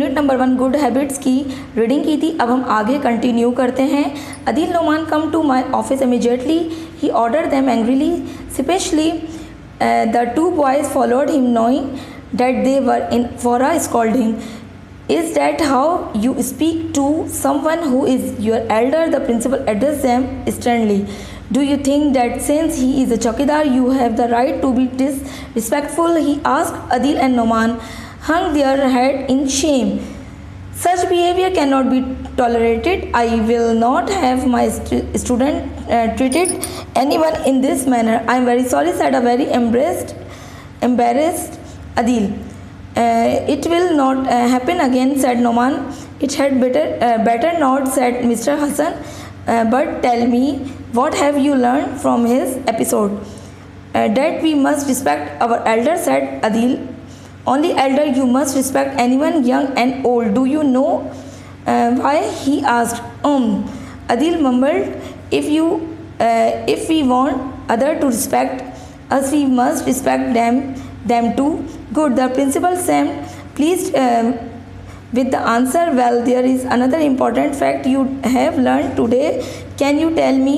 Unit number 1 good habits की reading की थी। अब हम आगे कंटिन्यू करते हैं। Adeel Noman come to my office immediately, he order them angrily, specially the two boys followed him knowing that they were in for a scolding. Is that how you speak to someone who is your elder? The principal addressed them sternly. Do you think that since he is a chowkidar you have the right to be disrespectful? He asked. Adil and Noman hung their head in shame. Such behavior cannot be tolerated. I will not have my student treated anyone in this manner. I am very sorry, said a very embarrassed Adil. It will not happen again, said Noman. It had better not, said Mr. Hassan. But tell me, what have you learned from his episode? That we must respect our elders, said Adil. Only elder, you must respect anyone young and old. Do you know why? He asked. Adil mumbled. If we want other to respect us, we must respect them too. Good. The principal seemed pleased with the answer. Well, there is another important fact you have learned today. Can you tell me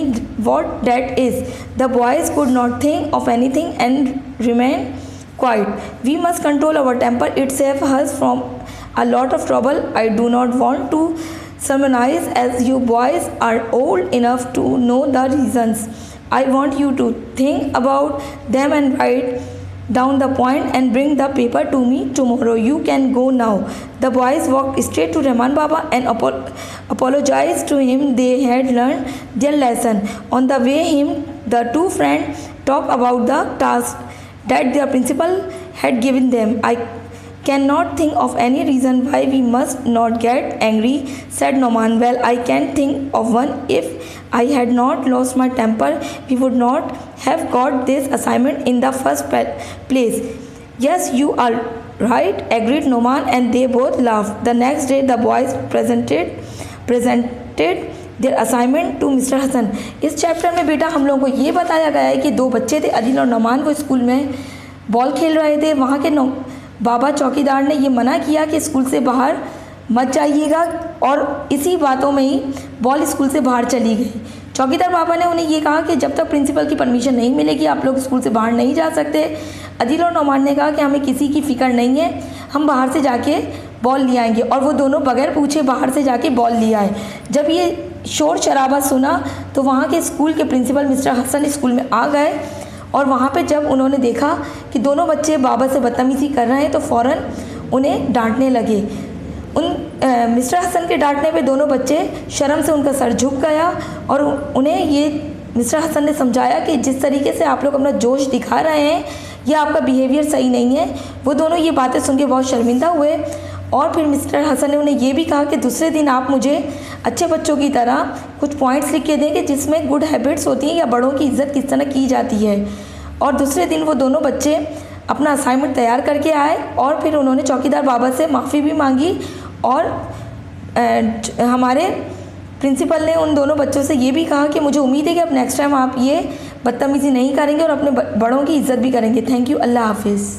what that is? The boys could not think of anything and remain quiet. We must control our temper. It saves us from a lot of trouble. I do not want to sermonize, as you boys are old enough to know the reasons. I want you to think about them and write down the point and bring the paper to me tomorrow. You can go now. The boys walked straight to Rahman Baba and apologized to him. They had learned their lesson. On the way the two friends talked about the task that their principal had given them. I cannot think of any reason why we must not get angry, said Noman. Well, I can think of one. If I had not lost my temper, we would not have got this assignment in the first place. Yes, you are right, agreed Noman, and they both laughed. The next day the boys presented their assignment to Mr. Hassan. इस chapter में बेटा हम लोगों को ये बताया गया है कि दो बच्चे थे, अदील और नोमान, को स्कूल में बॉल खेल रहे थे। वहाँ के बाबा चौकीदार ने ये मना किया कि स्कूल से बाहर मत जाइएगा, और इसी बातों में ही बॉल स्कूल से बाहर चली गई। चौकीदार बाबा ने उन्हें ये कहा कि जब तक प्रिंसिपल की परमिशन नहीं मिलेगी आप लोग स्कूल से बाहर नहीं जा सकते। अदील और नोमान ने कहा कि हमें किसी की फ़िक्र नहीं है, हम बाहर से जाके बॉल ले आएंगे, और वो दोनों बगैर पूछे बाहर से जाके बॉल ले आए। जब ये शोर शराबा सुना तो वहाँ के स्कूल के प्रिंसिपल मिस्टर हसन स्कूल में आ गए, और वहाँ पे जब उन्होंने देखा कि दोनों बच्चे बाबा से बदतमीज़ी कर रहे हैं तो फ़ौरन उन्हें डांटने लगे। मिस्टर हसन के डांटने पे दोनों बच्चे शर्म से उनका सर झुक गया, और उन्हें ये मिस्टर हसन ने समझाया कि जिस तरीके से आप लोग अपना जोश दिखा रहे हैं ये आपका बिहेवियर सही नहीं है। वो दोनों ये बातें सुन के बहुत शर्मिंदा हुए, और फिर मिस्टर हसन ने उन्हें ये भी कहा कि दूसरे दिन आप मुझे अच्छे बच्चों की तरह कुछ पॉइंट्स लिख के देंगे जिसमें गुड हैबिट्स होती हैं या बड़ों की इज़्ज़त किस तरह की जाती है। और दूसरे दिन वो दोनों बच्चे अपना असाइनमेंट तैयार करके आए, और फिर उन्होंने चौकीदार बाबा से माफ़ी भी मांगी, और हमारे प्रिंसिपल ने उन दोनों बच्चों से ये भी कहा कि मुझे उम्मीद है कि अब नेक्स्ट टाइम आप ये बदतमीज़ी नहीं करेंगे और अपने बड़ों की इज़्ज़त भी करेंगे। Thank you. अल्लाह हाफिज़।